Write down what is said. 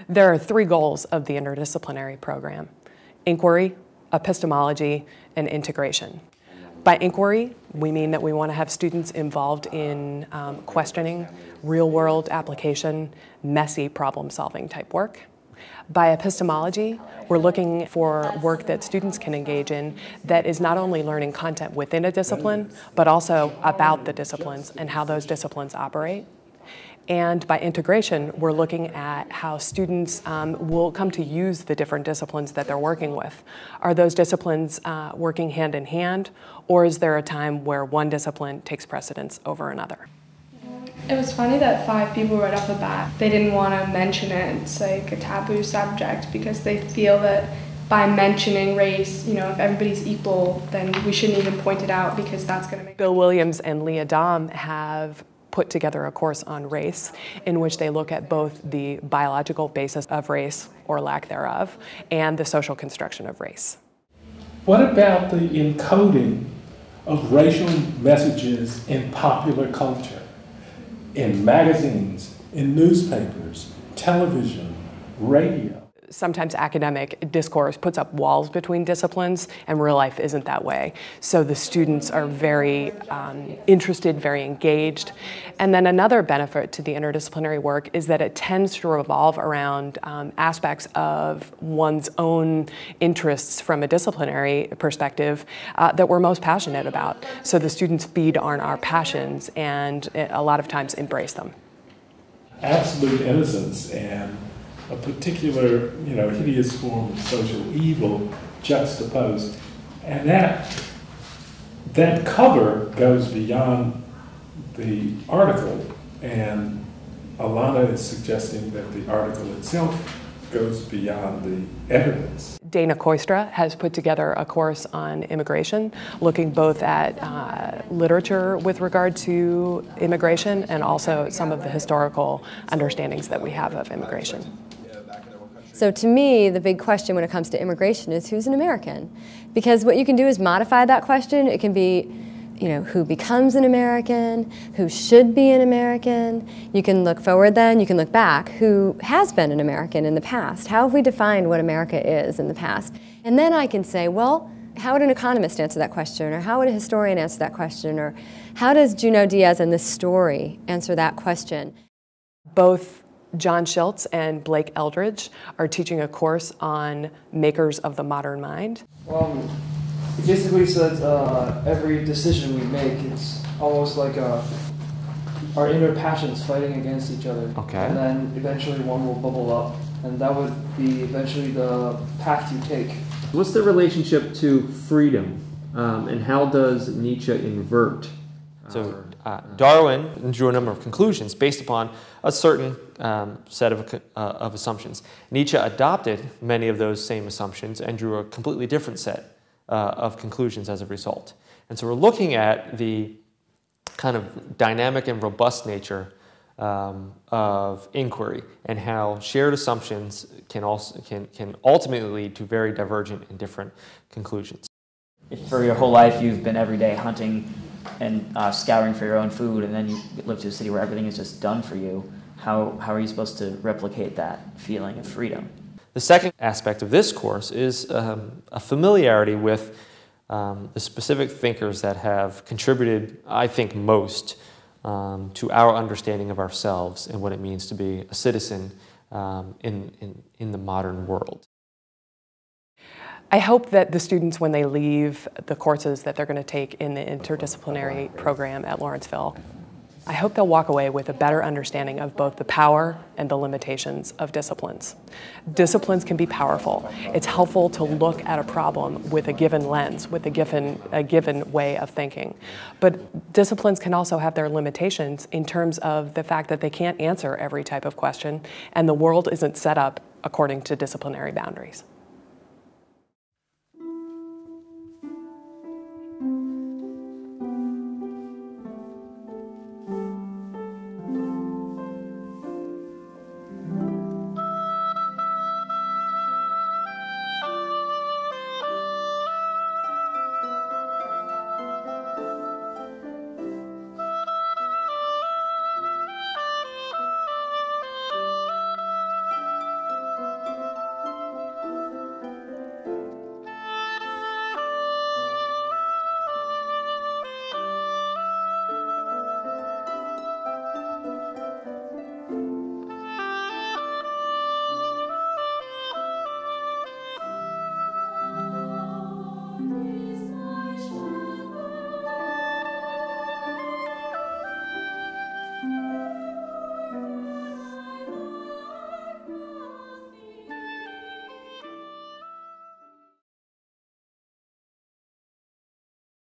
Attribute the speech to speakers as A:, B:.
A: There are three goals of the interdisciplinary program: inquiry, epistemology, and integration. By inquiry, we mean that we want to have students involved in questioning, real-world application, messy problem-solving type work. By epistemology, we're looking for work that students can engage in that is not only learning content within a discipline, but also about the disciplines and how those disciplines operate. And by integration, we're looking at how students will come to use the different disciplines that they're working with. Are those disciplines working hand in hand, or is there a time where one discipline takes precedence over another?
B: It was funny that 5 people right off the bat, they didn't want to mention it. It's like a taboo subject because they feel that by mentioning race, you know, if everybody's equal, then we shouldn't even point it out because that's going to make...
A: Bill Williams and Leah Dom have put together a course on race in which they look at both the biological basis of race, or lack thereof, and the social construction of race.
C: What about the encoding of racial messages in popular culture, in magazines, in newspapers, television, radio?
A: Sometimes academic discourse puts up walls between disciplines, and real life isn't that way. So the students are very interested, very engaged. And then another benefit to the interdisciplinary work is that it tends to revolve around aspects of one's own interests from a disciplinary perspective that we're most passionate about. So the students feed on our passions and a lot of times embrace them.
C: Absolute innocence and a particular, hideous form of social evil juxtaposed. And that cover goes beyond the article, and Alana is suggesting that the article itself goes beyond the evidence.
A: Dana Koistra has put together a course on immigration, looking both at literature with regard to immigration and also some of the historical understandings that we have of immigration.
D: So to me, the big question when it comes to immigration is who's an American? Because what you can do is modify that question. It can be, who becomes an American, who should be an American. You can look forward then, you can look back, who has been an American in the past? How have we defined what America is in the past? And then I can say, well, how would an economist answer that question? Or how would a historian answer that question? Or how does Junot Diaz and this story answer that question?
A: Both John Schiltz and Blake Eldridge are teaching a course on makers of the modern mind.
E: It basically says every decision we make, it's almost like our inner passions fighting against each other.
F: Okay.
E: And then eventually one will bubble up, and that would be eventually the path you take.
F: What's the relationship to freedom, and how does Nietzsche invert?
G: So Darwin drew a number of conclusions based upon a certain set of assumptions. Nietzsche adopted many of those same assumptions and drew a completely different set of conclusions as a result. And so we're looking at the kind of dynamic and robust nature of inquiry and how shared assumptions can ultimately lead to very divergent and different conclusions.
H: If for your whole life you've been every day hunting and scouring for your own food, and then you live to a city where everything is just done for you, how are you supposed to replicate that feeling of freedom?
G: The second aspect of this course is a familiarity with the specific thinkers that have contributed, I think, most to our understanding of ourselves and what it means to be a citizen in the modern world.
A: I hope that the students, when they leave the courses that they're going to take in the interdisciplinary program at Lawrenceville, I hope they'll walk away with a better understanding of both the power and the limitations of disciplines. Disciplines can be powerful. It's helpful to look at a problem with a given lens, with a given way of thinking. But disciplines can also have their limitations in terms of the fact that they can't answer every type of question, and the world isn't set up according to disciplinary boundaries.